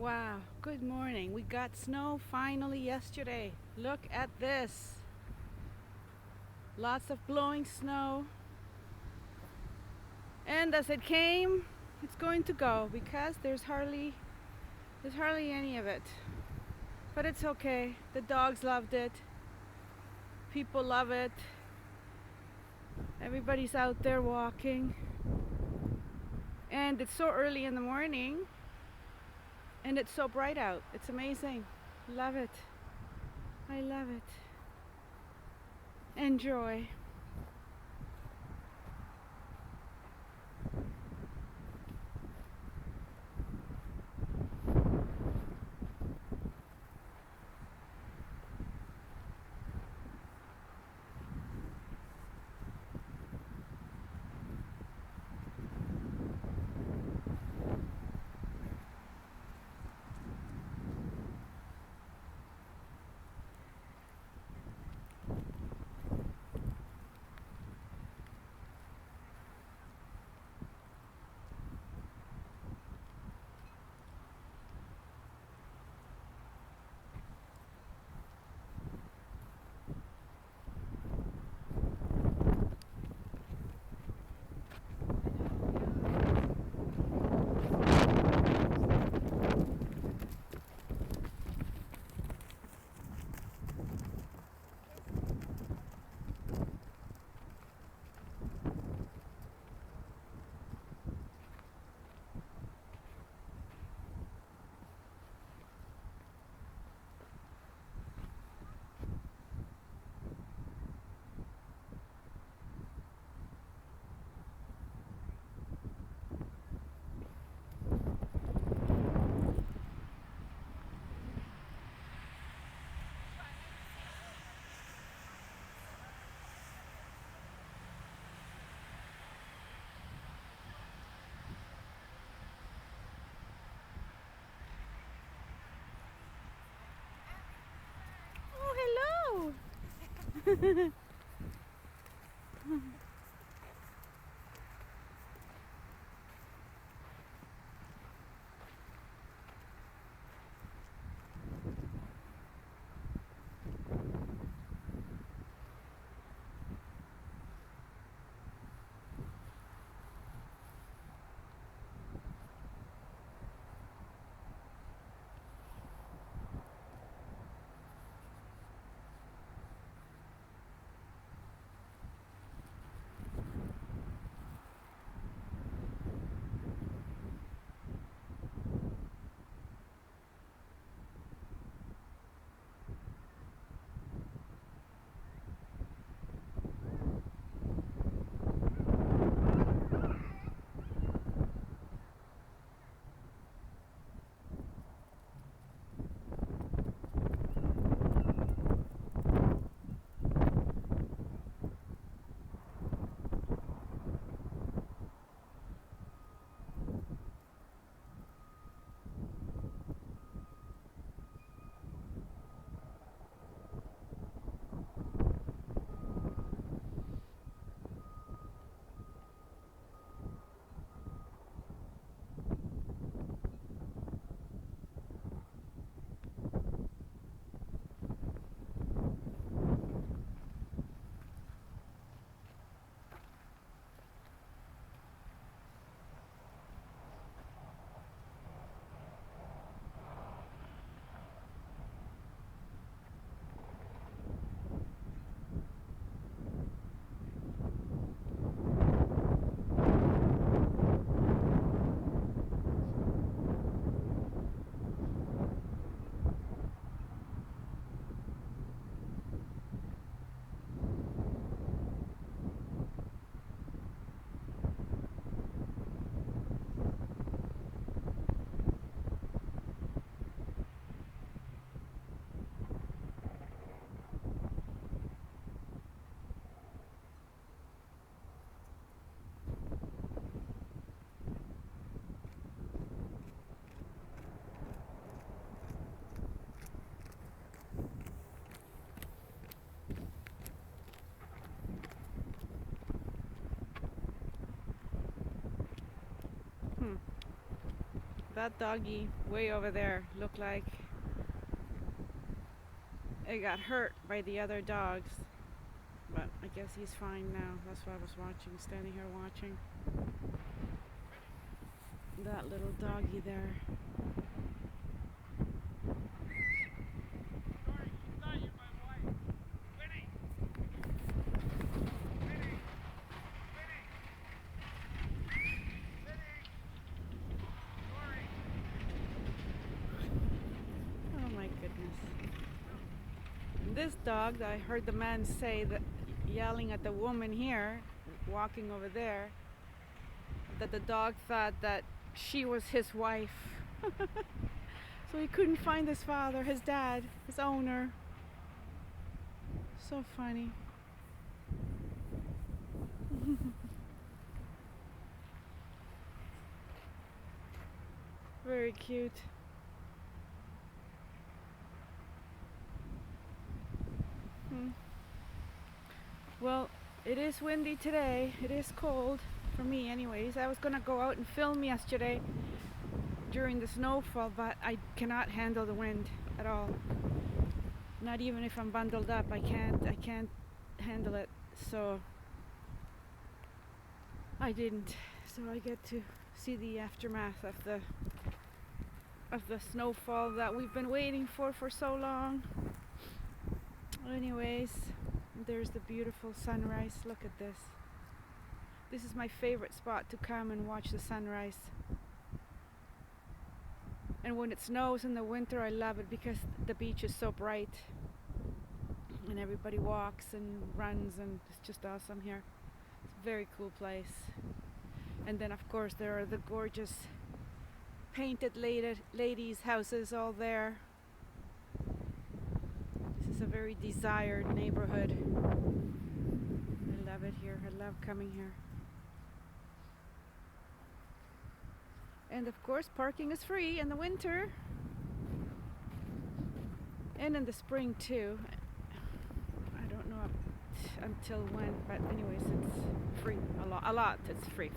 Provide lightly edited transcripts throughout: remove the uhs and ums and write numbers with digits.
Wow, good morning. We got snow finally yesterday. Look at this. Lots of blowing snow. And as it came, it's going to go because there's hardly any of it. But it's okay. The dogs loved it. People love it. Everybody's out there walking. And it's so early in the morning and it's so bright out. It's amazing. Love it. I love it. Enjoy. Oh, hello. That doggy way over there looked like it got hurt by the other dogs. But I guess he's fine now. That's what I was watching, standing here watching. That little doggy there. Oh my goodness. This dog, I heard the man say that, yelling at the woman here, walking over there, that the dog thought that she was his wife. So he couldn't find his father, his dad, his owner. So funny. Very cute. Well, it is windy today. It is cold for me anyways. I was gonna go out and film yesterday during the snowfall, but I cannot handle the wind at all. Not even if I'm bundled up, I can't handle it. So I didn't. So I get to see the aftermath of the snowfall that we've been waiting for so long. Anyways, there's the beautiful sunrise. Look at this. This is my favorite spot to come and watch the sunrise. And when it snows in the winter, I love it because the beach is so bright and everybody walks and runs, and it's just awesome here. It's a very cool place. And then of course there are the gorgeous painted ladies' houses all there. This is a very desired neighborhood. I love it here. I love coming here. And of course parking is free in the winter and in the spring too. I don't know until when, but anyways, it's free. A lot. It's free.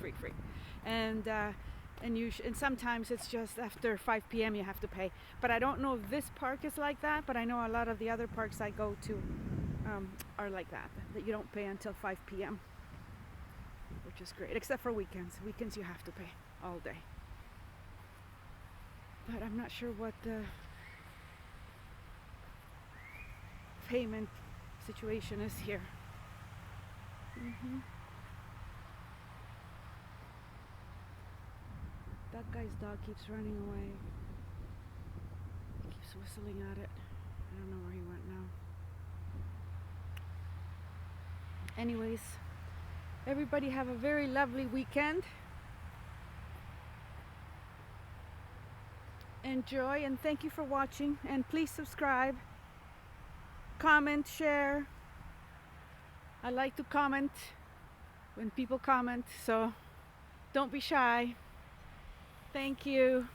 And sometimes it's just after 5 p.m. you have to pay. But I don't know if this park is like that, but I know a lot of the other parks I go to are like that you don't pay until 5 p.m. which is great, except for weekends. Weekends you have to pay all day. But I'm not sure what the payment situation is here. That guy's dog keeps running away. He keeps whistling at it. I don't know where he went now. Anyways, everybody have a very lovely weekend. Enjoy, and thank you for watching, and please subscribe, comment, share. I like to comment when people comment, so don't be shy. Thank you.